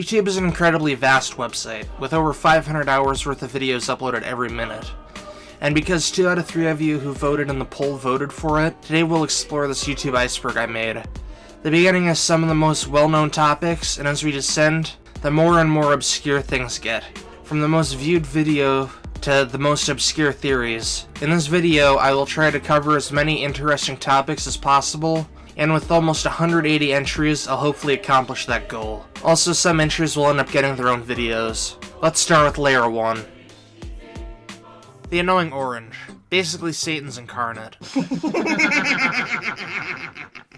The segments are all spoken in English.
YouTube is an incredibly vast website, with over 500 hours worth of videos uploaded every minute. And because 2 out of 3 of you who voted in the poll voted for it, today we'll explore this YouTube iceberg I made. The beginning is some of the most well-known topics, and as we descend, the more and more obscure things get. From the most viewed video to the most obscure theories. In this video, I will try to cover as many interesting topics as possible, and with almost 180 entries, I'll hopefully accomplish that goal. Also, some entries will end up getting their own videos. Let's start with layer 1. The annoying orange. Basically Satan's incarnate.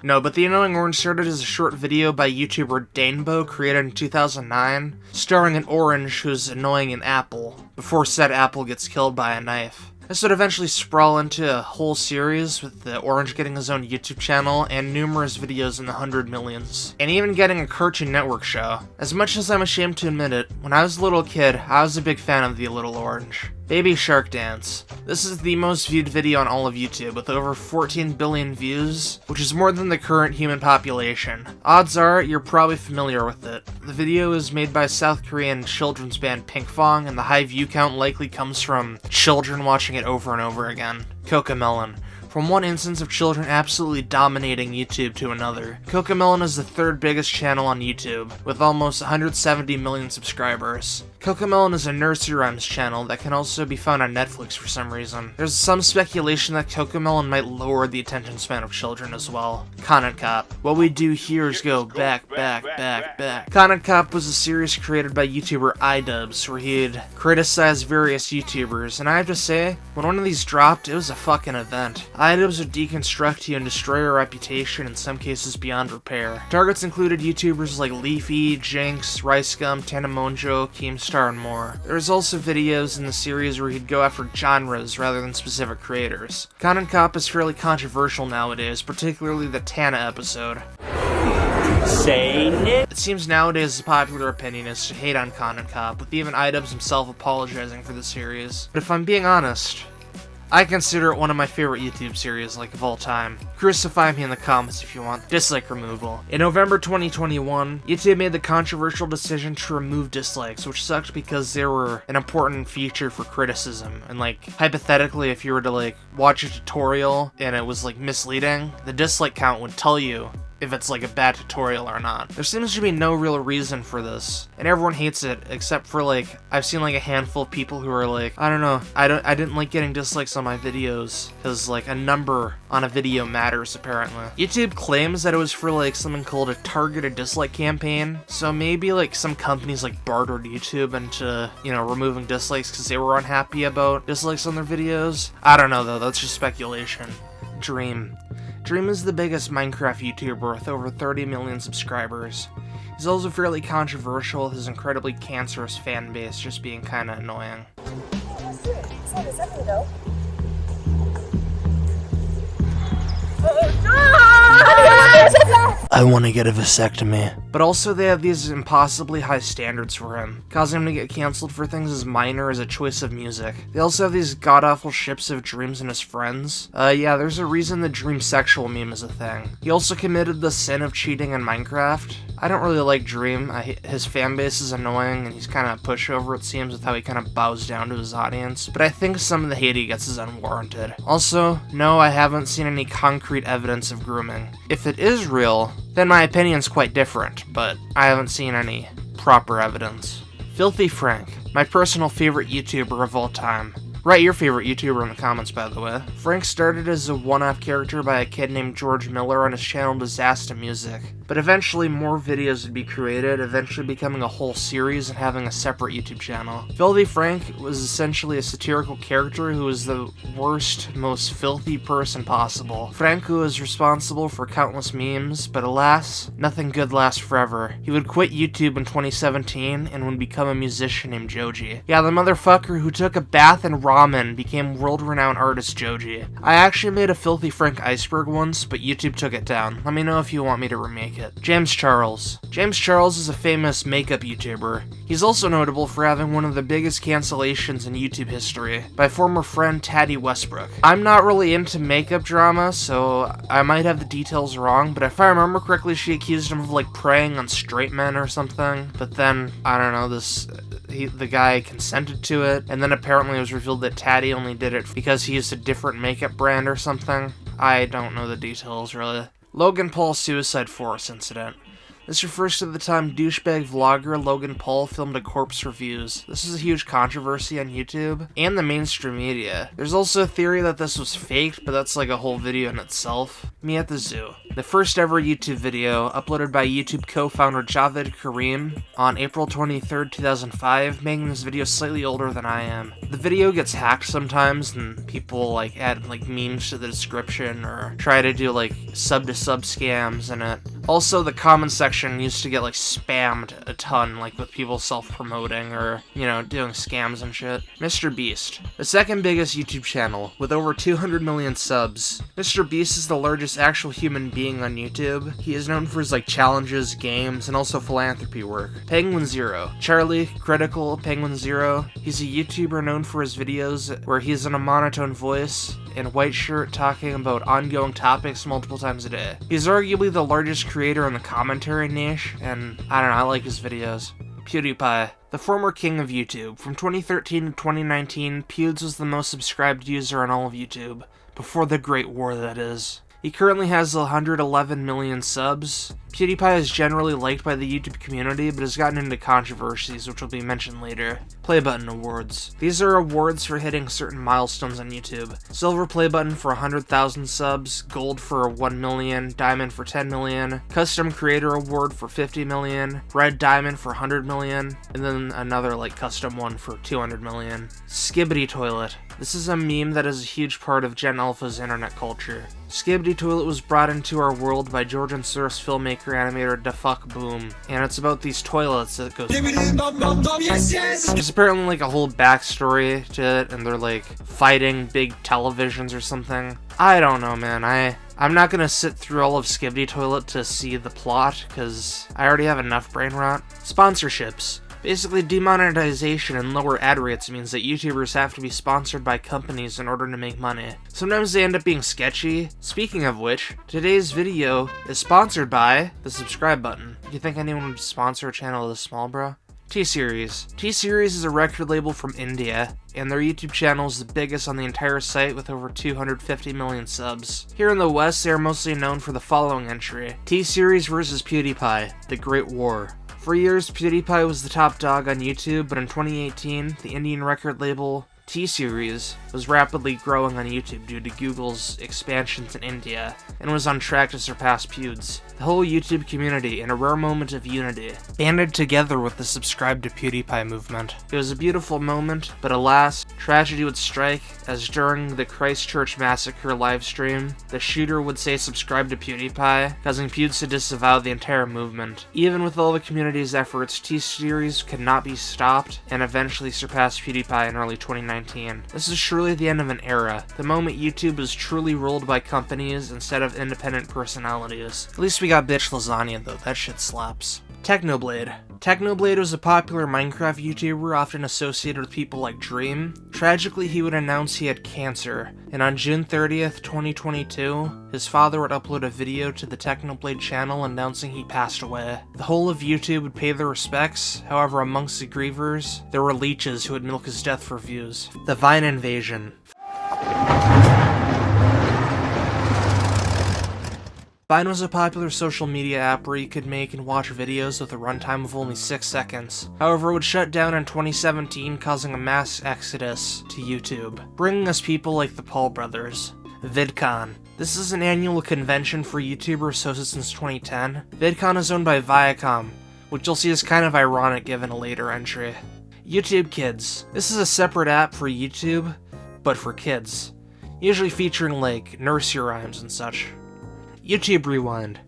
No, but the annoying orange started as a short video by YouTuber Danebo created in 2009, starring an orange who's annoying an apple, before said apple gets killed by a knife. This would eventually sprawl into a whole series, with the orange getting his own YouTube channel and numerous videos in the 100 millions, and even getting a Cartoon Network show. As much as I'm ashamed to admit it, when I was a little kid, I was a big fan of the Little Orange. Baby Shark Dance. This is the most viewed video on all of YouTube, with over 14 billion views, which is more than the current human population. Odds are, you're probably familiar with it. The video is made by South Korean children's band Pinkfong, and the high view count likely comes from children watching it over and over again. Cocomelon. From one instance of children absolutely dominating YouTube to another. Cocomelon is the 3rd biggest channel on YouTube, with almost 170 million subscribers. Cocomelon is a nursery rhymes channel that can also be found on Netflix for some reason. There's some speculation that Cocomelon might lower the attention span of children as well. Content Cop. What we do here is go back. Content Cop was a series created by YouTuber iDubbbz, where he'd criticize various YouTubers, and I have to say, when one of these dropped, it was a fucking event. iDubbbz would deconstruct you and destroy your reputation, in some cases beyond repair. Targets included YouTubers like Leafy, Jinx, Ricegum, Tanamonjo, Keemstar, and more. There's also videos in the series where he'd go after genres rather than specific creators. Content Cop is fairly controversial nowadays, particularly the Tana episode. It seems nowadays the popular opinion is to hate on Content Cop, with even iDubbbz himself apologizing for the series. But if I'm being honest, I consider it one of my favorite YouTube series, of all time. Crucify me in the comments if you want. Dislike removal. In November 2021, YouTube made the controversial decision to remove dislikes, which sucked because they were an important feature for criticism. And hypothetically, if you were to watch a tutorial and it was misleading, the dislike count would tell you if it's a bad tutorial or not. There seems to be no real reason for this, and everyone hates it, except for I've seen a handful of people who are I don't know, I didn't like getting dislikes on my videos, because a number on a video matters apparently. YouTube claims that it was for something called a targeted dislike campaign, so maybe some companies bartered YouTube into, removing dislikes because they were unhappy about dislikes on their videos. I don't know though, that's just speculation. Dream is the biggest Minecraft YouTuber with over 30 million subscribers. He's also fairly controversial with his incredibly cancerous fan base just being kinda annoying. I want to get a vasectomy. But also they have these impossibly high standards for him, causing him to get cancelled for things as minor as a choice of music. They also have these god-awful ships of Dreams and his friends. Yeah, there's a reason the Dream sexual meme is a thing. He also committed the sin of cheating in Minecraft. I don't really like Dream. His fanbase is annoying, and he's kind of a pushover, it seems, with how he kind of bows down to his audience. But I think some of the hate he gets is unwarranted. Also, no, I haven't seen any concrete evidence of grooming. If it is real, then my opinion's quite different, but I haven't seen any proper evidence. Filthy Frank, my personal favorite YouTuber of all time. Write your favorite YouTuber in the comments, by the way. Frank started as a one-off character by a kid named George Miller on his channel Disaster Music, but eventually more videos would be created, eventually becoming a whole series and having a separate YouTube channel. Filthy Frank was essentially a satirical character who was the worst, most filthy person possible. Frank was responsible for countless memes, but alas, nothing good lasts forever. He would quit YouTube in 2017 and would become a musician named Joji. Yeah, the motherfucker who took a bath and ramen became world-renowned artist Joji. I actually made a Filthy Frank Iceberg once, but YouTube took it down. Let me know if you want me to remake it. James Charles. James Charles is a famous makeup YouTuber. He's also notable for having one of the biggest cancellations in YouTube history by former friend Taddy Westbrook. I'm not really into makeup drama, so I might have the details wrong, but if I remember correctly, she accused him of like preying on straight men or something. But then, I don't know, the guy consented to it, and then apparently it was revealed that Taddy only did it because he used a different makeup brand or something. I don't know the details, really. Logan Paul suicide forest incident. This refers to the time douchebag vlogger Logan Paul filmed a corpse for views. This is a huge controversy on YouTube and the mainstream media. There's also a theory that this was faked, but that's like a whole video in itself. Me at the zoo. The first ever YouTube video, uploaded by YouTube co-founder Javed Karim on April 23rd, 2005, making this video slightly older than I am. The video gets hacked sometimes, and people like add like memes to the description or try to do like sub-to-sub scams in it. Also, the comment section used to get like spammed a ton, like with people self-promoting or, you know, doing scams and shit. Mr. Beast. The second biggest YouTube channel, with over 200 million subs. Mr. Beast is the largest actual human being on YouTube. He is known for his like challenges, games, and also philanthropy work. Penguin Zero. Charlie, Critical, Penguin Zero. He's a YouTuber known for his videos where he's in a monotone voice, in a white shirt, talking about ongoing topics multiple times a day. He's arguably the largest creator in the commentary niche, and I don't know, I like his videos. PewDiePie. The former king of YouTube. From 2013 to 2019, Pewds was the most subscribed user on all of YouTube. Before the Great War, that is. He currently has 111 million subs. PewDiePie is generally liked by the YouTube community, but has gotten into controversies, which will be mentioned later. Play Button Awards. These are awards for hitting certain milestones on YouTube. Silver Play Button for 100,000 subs, Gold for 1 million, Diamond for 10 million, Custom Creator Award for 50 million, Red Diamond for 100 million, and then another like custom one for 200 million. Skibbity Toilet. This is a meme that is a huge part of Gen Alpha's internet culture. Skibbity Toilet was brought into our world by Georgian source filmmaker animator Da Fuck Boom, and it's about these toilets that goes. There's apparently like a whole backstory to it, and they're like fighting big televisions or something. I don't know, man. I'm not gonna sit through all of Skibbity Toilet to see the plot, because I already have enough brain rot. Sponsorships. Basically, demonetization and lower ad rates means that YouTubers have to be sponsored by companies in order to make money. Sometimes they end up being sketchy. Speaking of which, today's video is sponsored by the subscribe button. Do you think anyone would sponsor a channel this small, bro? T-Series. T-Series is a record label from India, and their YouTube channel is the biggest on the entire site with over 250 million subs. Here in the West, they are mostly known for the following entry: T-Series vs PewDiePie, The Great War. For years, PewDiePie was the top dog on YouTube, but in 2018, the Indian record label T-Series was rapidly growing on YouTube due to Google's expansions in India, and was on track to surpass Pewds. The whole YouTube community, in a rare moment of unity, banded together with the subscribe to PewDiePie movement. It was a beautiful moment, but alas, tragedy would strike, as during the Christchurch Massacre livestream, the shooter would say subscribe to PewDiePie, causing Pewds to disavow the entire movement. Even with all the community's efforts, T-Series could not be stopped, and eventually surpassed PewDiePie in early 2019. This is surely the end of an era, the moment YouTube was truly ruled by companies instead of independent personalities. At least we got Bitch Lasagna though, that shit slaps. Technoblade. Technoblade was a popular Minecraft YouTuber often associated with people like Dream. Tragically, he would announce he had cancer, and on June 30th, 2022, his father would upload a video to the Technoblade channel announcing he passed away. The whole of YouTube would pay their respects, however amongst the grievers, there were leeches who would milk his death for views. The Vine Invasion. Vine was a popular social media app where you could make and watch videos with a runtime of only 6 seconds. However, it would shut down in 2017, causing a mass exodus to YouTube, bringing us people like the Paul brothers. VidCon. This is an annual convention for YouTubers hosted since 2010. VidCon is owned by Viacom, which you'll see is kind of ironic given a later entry. YouTube Kids. This is a separate app for YouTube, but for kids, usually featuring like nursery rhymes and such. YouTube Rewind.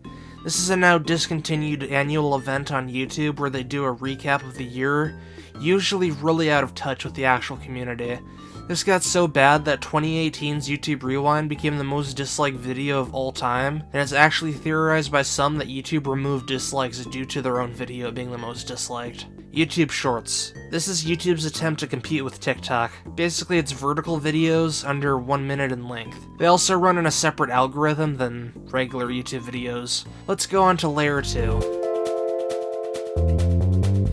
This is a now discontinued annual event on YouTube where they do a recap of the year, usually really out of touch with the actual community. This got so bad that 2018's YouTube Rewind became the most disliked video of all time, and it's actually theorized by some that YouTube removed dislikes due to their own video being the most disliked. YouTube Shorts. This is YouTube's attempt to compete with TikTok. Basically, it's vertical videos under 1 minute in length. They also run in a separate algorithm than regular YouTube videos. Let's go on to layer 2.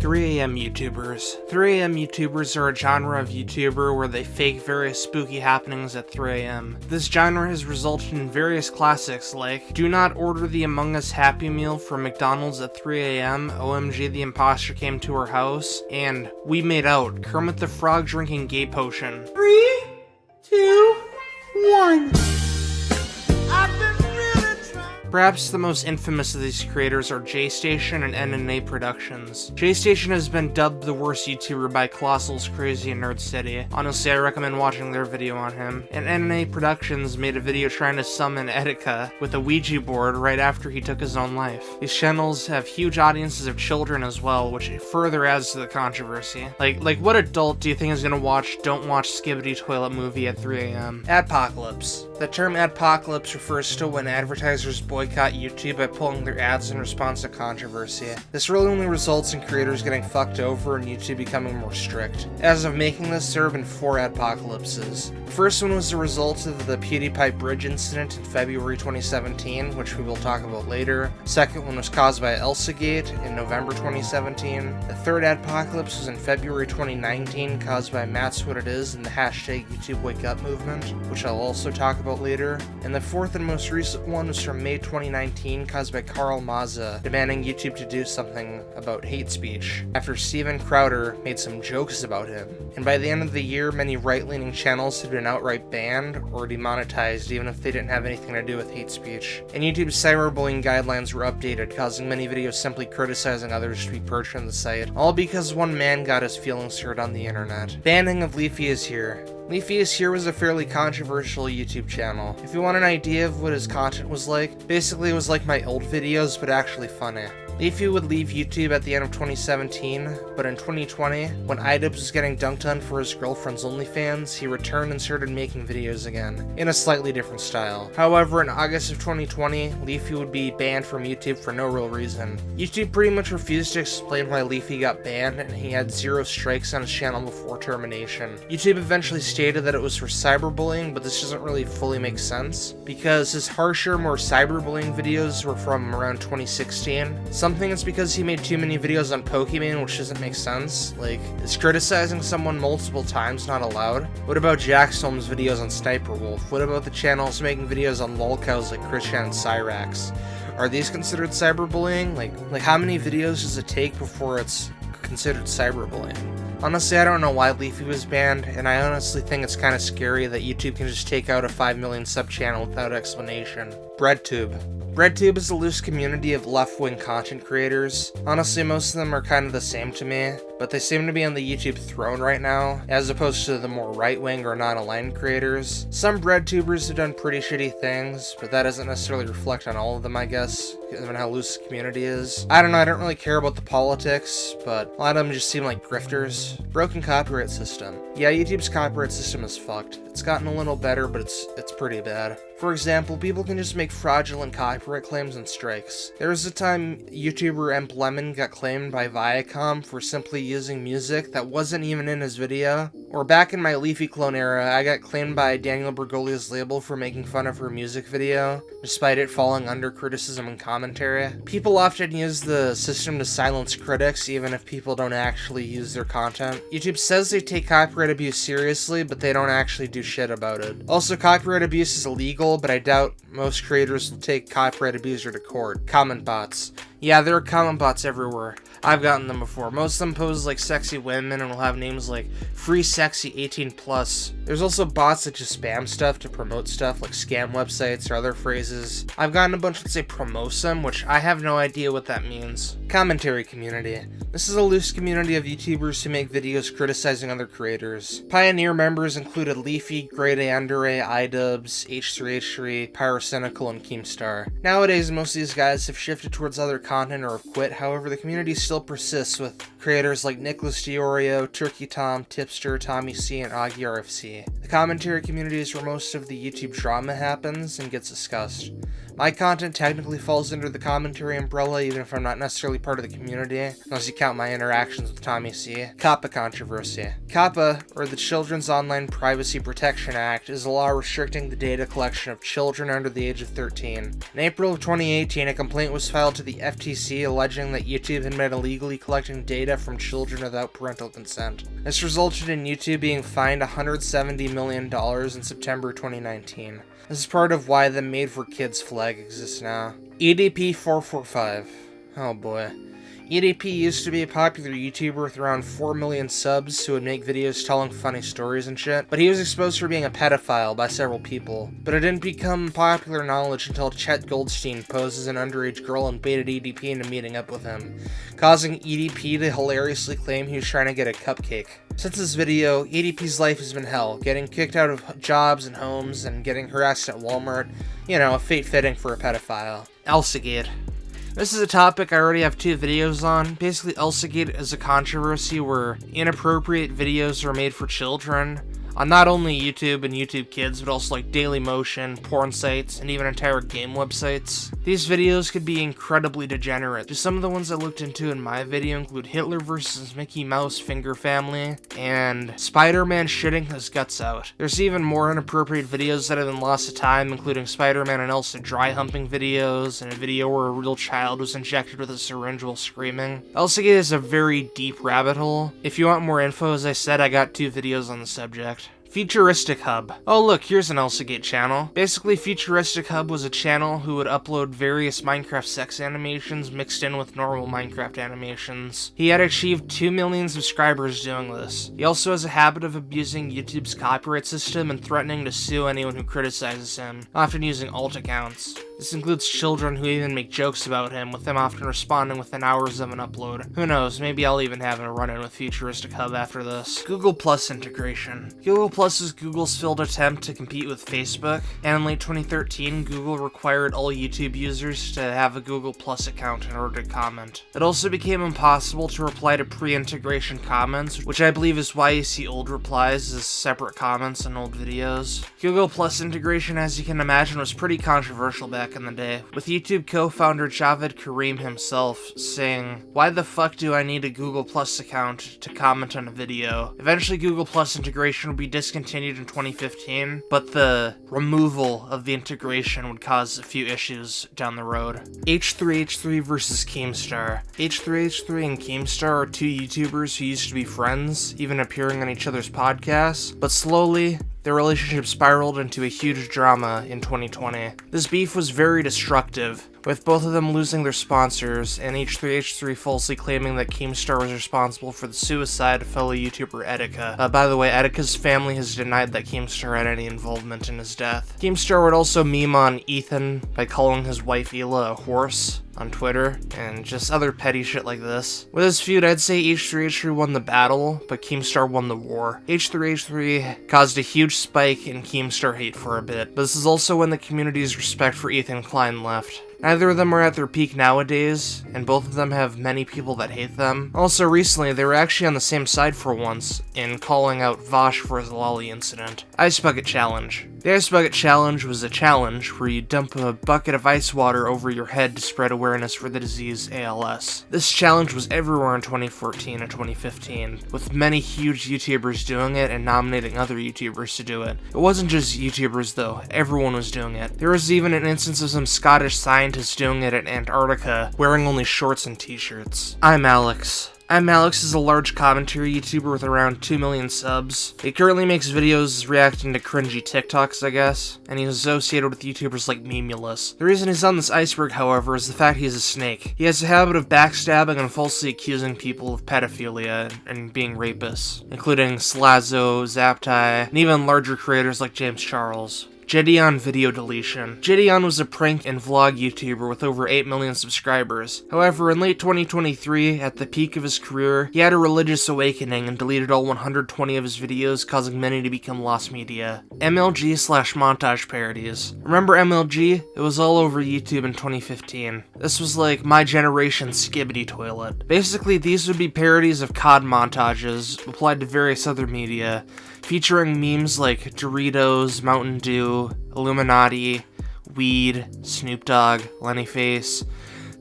3 AM YouTubers. 3 AM YouTubers are a genre of YouTuber where they fake various spooky happenings at 3 AM. This genre has resulted in various classics like Do Not Order the Among Us Happy Meal from McDonald's at 3 AM, OMG the Imposter Came to Our House, and We Made Out, Kermit the Frog drinking gay potion. 3, 2, 1. Perhaps the most infamous of these creators are JStation and NNA Productions. JStation has been dubbed the worst YouTuber by Colossal's Crazy and Nerd City. Honestly, I recommend watching their video on him. And NNA Productions made a video trying to summon Etika with a Ouija board right after he took his own life. These channels have huge audiences of children as well, which further adds to the controversy. Like what adult do you think is gonna watch Don't Watch Skibbity Toilet Movie at 3 AM? Adpocalypse. The term adpocalypse refers to when advertisers boycott YouTube by pulling their ads in response to controversy. This really only results in creators getting fucked over and YouTube becoming more strict. As of making this, there have been 4 adpocalypses. The first one was the result of the PewDiePie bridge incident in February 2017, which we will talk about later. The second one was caused by ElsaGate in November 2017. The third adpocalypse was in February 2019, caused by Matt's What It Is and the hashtag YouTube Wake Up movement, which I'll also talk about later. And the fourth and most recent one was from May 2019, caused by Carl Maza demanding YouTube to do something about hate speech after Steven Crowder made some jokes about him. And by the end of the year, many right-leaning channels had been outright banned or demonetized even if they didn't have anything to do with hate speech. And YouTube's cyberbullying guidelines were updated, causing many videos simply criticizing others to be purged from the site, all because one man got his feelings hurt on the internet. Banning of Leafy Is Here. Leafy Is Here was a fairly controversial YouTube channel. If you want an idea of what his content was like, basically it was like my old videos, but actually funny. Leafy would leave YouTube at the end of 2017, but in 2020, when iDubbbz was getting dunked on for his girlfriend's OnlyFans, he returned and started making videos again, in a slightly different style. However, in August of 2020, Leafy would be banned from YouTube for no real reason. YouTube pretty much refused to explain why Leafy got banned, and he had 0 strikes on his channel before termination. YouTube eventually stated that it was for cyberbullying, but this doesn't really fully make sense, because his harsher, more cyberbullying videos were from around 2016. Some think it's because he made too many videos on Pokemon, which doesn't make sense. Like, is criticizing someone multiple times not allowed? What about Jaxholm's videos on Sniper Wolf? What about the channels making videos on lolcows like Christian and Cyrax? Are these considered cyberbullying? Like how many videos does it take before it's considered cyberbullying? Honestly, I don't know why Leafy was banned, and I honestly think it's kind of scary that YouTube can just take out a 5 million sub channel without explanation. BreadTube. BreadTube is a loose community of left-wing content creators. Honestly, most of them are kind of the same to me, but they seem to be on the YouTube throne right now, as opposed to the more right-wing or non-aligned creators. Some BreadTubers have done pretty shitty things, but that doesn't necessarily reflect on all of them, I guess, given how loose the community is. I don't know, I don't really care about the politics, but a lot of them just seem like grifters. Broken copyright system. Yeah, YouTube's copyright system is fucked. It's gotten a little better, but it's pretty bad. For example, people can just make fraudulent copyright claims and strikes. There was a time YouTuber Emp Lemon got claimed by Viacom for simply using music that wasn't even in his video. Or back in my Leafy Clone era, I got claimed by Daniel Bergolia's label for making fun of her music video, despite it falling under criticism and commentary. People often use the system to silence critics, even if people don't actually use their content. YouTube says they take copyright abuse seriously, but they don't actually do shit about it. Also, copyright abuse is illegal, but I doubt most creators will take copyright abuser to court. Comment bots. Yeah, there are comment bots everywhere. I've gotten them before. Most of them pose like sexy women and will have names like Free Sexy 18+. There's also bots that just spam stuff to promote stuff like scam websites or other phrases. I've gotten a bunch that say promosum, which I have no idea what that means. Commentary community. This is a loose community of YouTubers who make videos criticizing other creators. Pioneer members included Leafy, Grade A Under A, iDubbbz, H3H3, Pyrocynical, and Keemstar. Nowadays, most of these guys have shifted towards other content or have quit, however the community still persists with creators like Nicholas Diorio, Turkey Tom, Tipster, Tommy C, and Augie RFC. The commentary community is where most of the YouTube drama happens and gets discussed. My content technically falls under the commentary umbrella, even if I'm not necessarily part of the community, unless you count my interactions with Tommy C. COPPA controversy. COPPA, or the Children's Online Privacy Protection Act, is a law restricting the data collection of children under the age of 13. In April of 2018, a complaint was filed to the FTC alleging that YouTube had been illegally collecting data from children without parental consent. This resulted in YouTube being fined $170 million in September 2019. This is part of why the Made for Kids flag exists now. EDP 445. Oh boy. EDP used to be a popular YouTuber with around 4 million subs who would make videos telling funny stories and shit, but he was exposed for being a pedophile by several people. But it didn't become popular knowledge until Chet Goldstein posed as an underage girl and baited EDP into meeting up with him, causing EDP to hilariously claim he was trying to get a cupcake. Since this video, EDP's life has been hell, getting kicked out of jobs and homes and getting harassed at Walmart. You know, a fate fitting for a pedophile. Elsagate. This is a topic I already have 2 videos on. Basically, Elsagate is a controversy where inappropriate videos are made for children on not only YouTube and YouTube Kids, but also like Dailymotion, porn sites, and even entire game websites. These videos could be incredibly degenerate. Just some of the ones I looked into in my video include Hitler vs. Mickey Mouse Finger Family, and Spider-Man shitting his guts out. There's even more inappropriate videos that have been lost to time, including Spider-Man and Elsa dry humping videos, and a video where a real child was injected with a syringe while screaming. Elsagate is a very deep rabbit hole. If you want more info, as I said, I got 2 videos on the subject. Futuristic Hub. Oh look, here's an Elsagate channel. Basically, Futuristic Hub was a channel who would upload various Minecraft sex animations mixed in with normal Minecraft animations. He had achieved 2 million subscribers doing this. He also has a habit of abusing YouTube's copyright system and threatening to sue anyone who criticizes him, often using alt accounts. This includes children who even make jokes about him, with them often responding within hours of an upload. Who knows, maybe I'll even have a run-in with Futuristic Hub after this. Google Plus integration. Google Plus is Google's failed attempt to compete with Facebook, and in late 2013, Google required all YouTube users to have a Google Plus account in order to comment. It also became impossible to reply to pre-integration comments, which I believe is why you see old replies as separate comments in old videos. Google Plus integration, as you can imagine, was pretty controversial back in the day, with YouTube co-founder Javed Karim himself saying, "Why the fuck do I need a Google Plus account to comment on a video?" Eventually Google Plus integration would be discontinued in 2015, but the removal of the integration would cause a few issues down the road. H3H3 versus Keemstar. H3H3 and Keemstar are 2 YouTubers who used to be friends, even appearing on each other's podcasts, but slowly, their relationship spiraled into a huge drama in 2020. This beef was very destructive, with both of them losing their sponsors, and H3H3 falsely claiming that Keemstar was responsible for the suicide of fellow YouTuber Etika. By the way, Etika's family has denied that Keemstar had any involvement in his death. Keemstar would also meme on Ethan by calling his wife Ela a horse on Twitter, and just other petty shit like this. With this feud, I'd say H3H3 won the battle, but Keemstar won the war. H3H3 caused a huge spike in Keemstar hate for a bit, but this is also when the community's respect for Ethan Klein left. Neither of them are at their peak nowadays, and both of them have many people that hate them. Also, recently, they were actually on the same side for once, in calling out Vosh for his lolly incident. Ice Bucket Challenge. The Ice Bucket Challenge was a challenge where you dump a bucket of ice water over your head to spread awareness for the disease ALS. This challenge was everywhere in 2014 and 2015, with many huge YouTubers doing it and nominating other YouTubers to do it. It wasn't just YouTubers though, everyone was doing it. There was even an instance of some Scottish scientists doing it in Antarctica, wearing only shorts and t-shirts. I'm Alex. Alex is a large commentary YouTuber with around 2 million subs. He currently makes videos reacting to cringy TikToks, I guess, and he's associated with YouTubers like Memulus. The reason he's on this Iceberg, however, is the fact he's a snake. He has a habit of backstabbing and falsely accusing people of pedophilia and being rapists, including Slazo, Zaptai, and even larger creators like James Charles. Gideon video deletion. Gideon was a prank and vlog YouTuber with over 8 million subscribers. However, in late 2023, at the peak of his career, he had a religious awakening and deleted all 120 of his videos, causing many to become lost media. MLG/montage parodies. Remember MLG? It was all over YouTube in 2015. This was like my generation's Skibbity Toilet. Basically, these would be parodies of COD montages applied to various other media, featuring memes like Doritos, Mountain Dew, Illuminati, weed, Snoop Dogg, Lenny Face,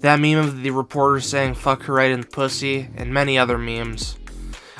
that meme of the reporter saying fuck her right in the pussy, and many other memes.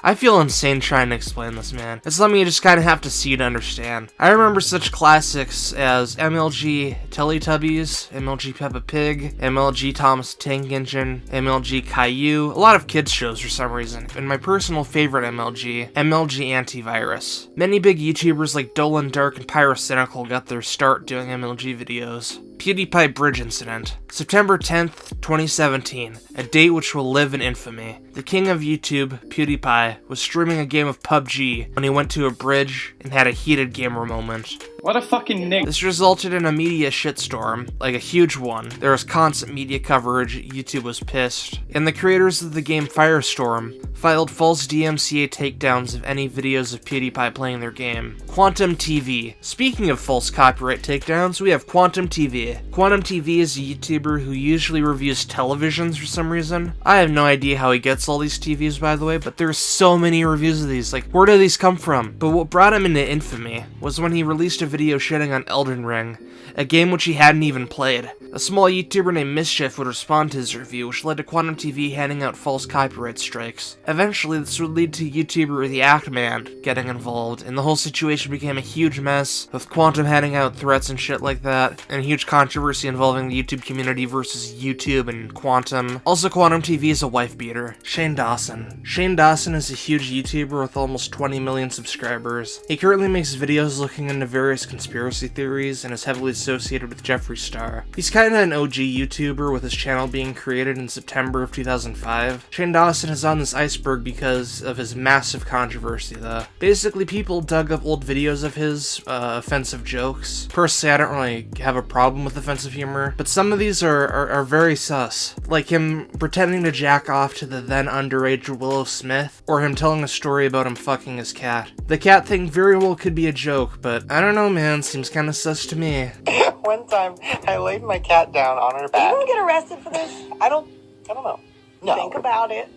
I feel insane trying to explain this, man. It's something you just kind of have to see to understand. I remember such classics as MLG Teletubbies, MLG Peppa Pig, MLG Thomas the Tank Engine, MLG Caillou, a lot of kids shows for some reason, and my personal favorite MLG Antivirus. Many big YouTubers like Dolan Dark and Pyrocynical got their start doing MLG videos. PewDiePie Bridge Incident. September 10th, 2017, a date which will live in infamy. The king of YouTube, PewDiePie, was streaming a game of PUBG when he went to a bridge and had a heated gamer moment. What a fucking nigga. This resulted in a media shitstorm, like a huge one. There was constant media coverage, YouTube was pissed, and the creators of the game Firestorm filed false DMCA takedowns of any videos of PewDiePie playing their game. Quantum TV. Speaking of false copyright takedowns, we have Quantum TV. Quantum TV is a YouTuber who usually reviews televisions for some reason. I have no idea how he gets all these TVs, by the way, but there's so many reviews of these. Like, where do these come from? But what brought him into infamy was when he released a video shitting on Elden Ring, a game which he hadn't even played. A small YouTuber named Mischief would respond to his review, which led to Quantum TV handing out false copyright strikes. Eventually, this would lead to YouTuber The Act Man getting involved, and the whole situation became a huge mess, with Quantum handing out threats and shit like that, and a huge controversy involving the YouTube community versus YouTube and Quantum. Also, Quantum TV is a wife beater. Shane Dawson. Shane Dawson is a huge YouTuber with almost 20 million subscribers. He currently makes videos looking into various conspiracy theories and is heavily associated with Jeffree Star. He's kinda an OG YouTuber, with his channel being created in September of 2005. Shane Dawson is on this iceberg because of his massive controversy though. Basically, people dug up old videos of his, offensive jokes. Personally, I don't really have a problem with offensive humor, but some of these are very sus. Like him pretending to jack off to the then underage Willow Smith, or him telling a story about him fucking his cat. The cat thing very well could be a joke, but I don't know, man, seems kinda sus to me. One time, I laid my cat down on her back. Are you gonna get arrested for this? I don't know. No. Think about it.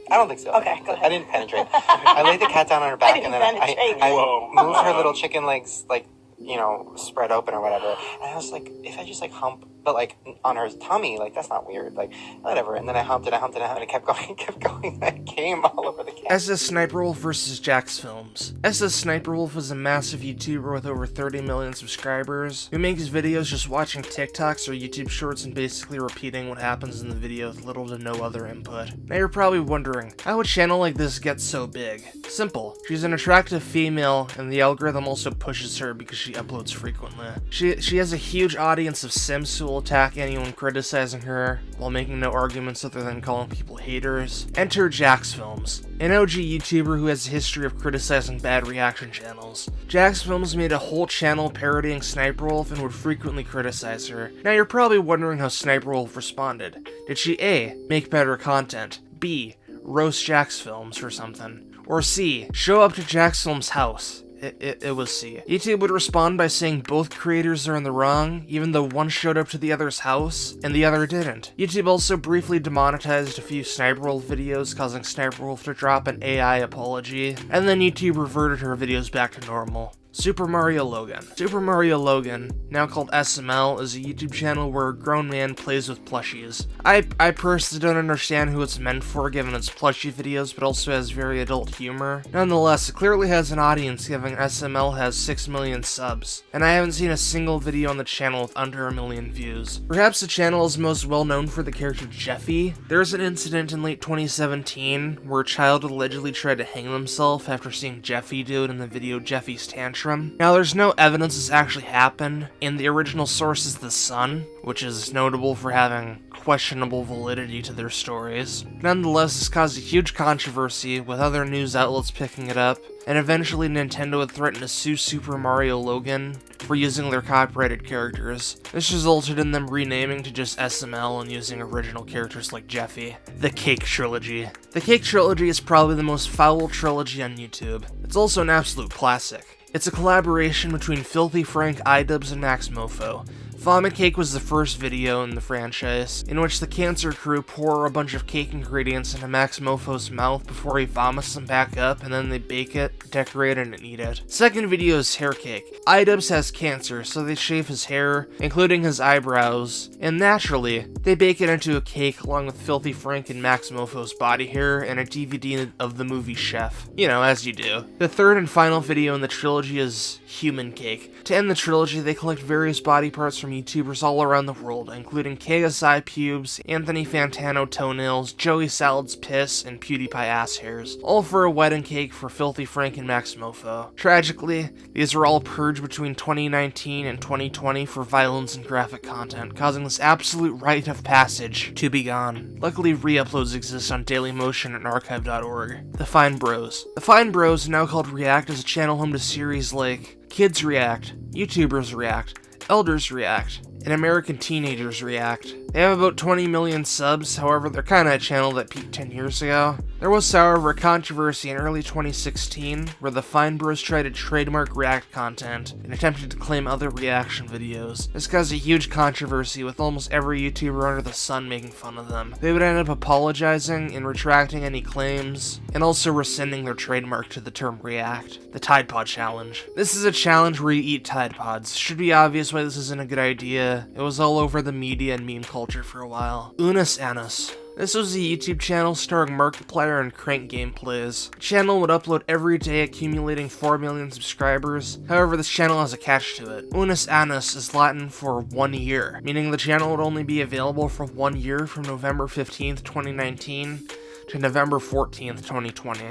I don't think so. Okay, go ahead. I didn't penetrate. I laid the cat down on her back, and then I moved her little chicken legs, like, you know, spread open or whatever. And I was like, if I just like hump, but like on her tummy, like that's not weird, like whatever. And then I humped it, and it kept going. I came all over the cat. SS Sniper Wolf vs. Jax Films. SS Sniper Wolf is a massive YouTuber with over 30 million subscribers who makes videos just watching TikToks or YouTube shorts and basically repeating what happens in the video with little to no other input. Now you're probably wondering, how would a channel like this get so big? Simple. She's an attractive female, and the algorithm also pushes her because she uploads frequently. She has a huge audience of Sims who will attack anyone criticizing her while making no arguments other than calling people haters. Enter Jax Films, an OG YouTuber who has a history of criticizing bad reaction channels. Jax Films made a whole channel parodying Sniper Wolf and would frequently criticize her. Now you're probably wondering how Sniper Wolf responded. Did she A, make better content, B, roast Jax Films for something, or C, show up to Jax Films' house? It was C. YouTube would respond by saying both creators are in the wrong, even though one showed up to the other's house, and the other didn't. YouTube also briefly demonetized a few Sniper Wolf videos, causing Sniper Wolf to drop an AI apology, and then YouTube reverted her videos back to normal. Super Mario Logan. Super Mario Logan, now called SML, is a YouTube channel where a grown man plays with plushies. I personally don't understand who it's meant for given its plushie videos, but also has very adult humor. Nonetheless, it clearly has an audience given SML has 6 million subs, and I haven't seen a single video on the channel with under 1 million views. Perhaps the channel is most well known for the character Jeffy. There's an incident in late 2017 where a child allegedly tried to hang himself after seeing Jeffy do it in the video Jeffy's Tantrum. Now, there's no evidence this actually happened, and the original source is The Sun, which is notable for having questionable validity to their stories. Nonetheless, this caused a huge controversy, with other news outlets picking it up, and eventually Nintendo would threaten to sue Super Mario Logan for using their copyrighted characters. This resulted in them renaming to just SML and using original characters like Jeffy. The Cake Trilogy. The Cake Trilogy is probably the most foul trilogy on YouTube. It's also an absolute classic. It's a collaboration between Filthy Frank, iDubbbz, and Max Mofo. Vomit Cake was the first video in the franchise, in which the Cancer Crew pour a bunch of cake ingredients into Max Mofo's mouth before he vomits them back up, and then they bake it, decorate it, and eat it. Second video is Hair Cake. iDubbbz has cancer, so they shave his hair, including his eyebrows, and naturally, they bake it into a cake along with Filthy Frank and Max Mofo's body hair and a DVD of the movie Chef. You know, as you do. The third and final video in the trilogy is Human Cake. To end the trilogy, they collect various body parts from YouTubers all around the world, including KSI pubes, Anthony Fantano toenails, Joey Salad's piss, and PewDiePie ass hairs, all for a wedding cake for Filthy Frank and Max Mofo. Tragically, these were all purged between 2019 and 2020 for violence and graphic content, causing this absolute rite of passage to be gone. Luckily, re-uploads exist on Dailymotion and archive.org. The Fine Bros. The Fine Bros, now called React, is a channel home to series like Kids React, YouTubers React, Elders React, and American Teenagers React. They have about 20 million subs, however they're kinda a channel that peaked 10 years ago. There was, however, a controversy in early 2016 where the Fine Bros tried to trademark React content and attempted to claim other reaction videos. This caused a huge controversy with almost every YouTuber under the sun making fun of them. They would end up apologizing and retracting any claims, and also rescinding their trademark to the term React. The Tide Pod Challenge. This is a challenge where you eat Tide Pods. Should be obvious why this isn't a good idea. It was all over the media and meme culture for a while. Unus Annus. This was a YouTube channel starring Markiplier and Crank gameplays. The channel would upload every day, accumulating 4 million subscribers. However, this channel has a catch to it. Unus Annus is Latin for 1 year, meaning the channel would only be available for 1 year from November 15th, 2019 to November 14th, 2020.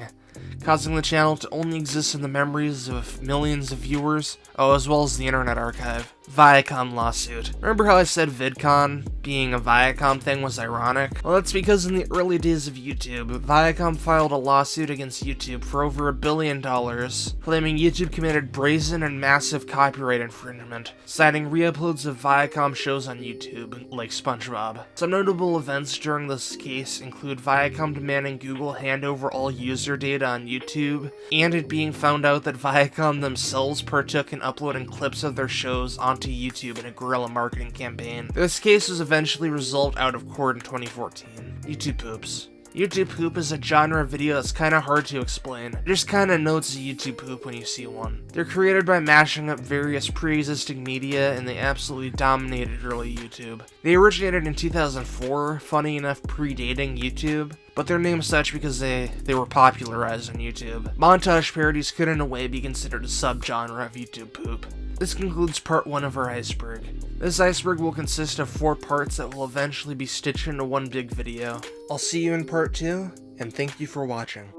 Causing the channel to only exist in the memories of millions of viewers, as well as the Internet Archive. Viacom lawsuit. Remember how I said VidCon being a Viacom thing was ironic? Well, that's because in the early days of YouTube, Viacom filed a lawsuit against YouTube for over $1 billion, claiming YouTube committed brazen and massive copyright infringement, citing re-uploads of Viacom shows on YouTube, like SpongeBob. Some notable events during this case include Viacom demanding Google hand over all user data on YouTube, and it being found out that Viacom themselves partook in uploading clips of their shows onto YouTube in a guerrilla marketing campaign. This case was eventually resolved out of court in 2014. YouTube poops. YouTube poop is a genre of video that's kinda hard to explain. You just kinda know it's a YouTube poop when you see one. They're created by mashing up various pre-existing media, and they absolutely dominated early YouTube. They originated in 2004, funny enough predating YouTube, but they're named such because they were popularized on YouTube. Montage parodies could in a way be considered a subgenre of YouTube poop. This concludes part 1 of our iceberg. This iceberg will consist of 4 parts that will eventually be stitched into one big video. I'll see you in part 2, and thank you for watching.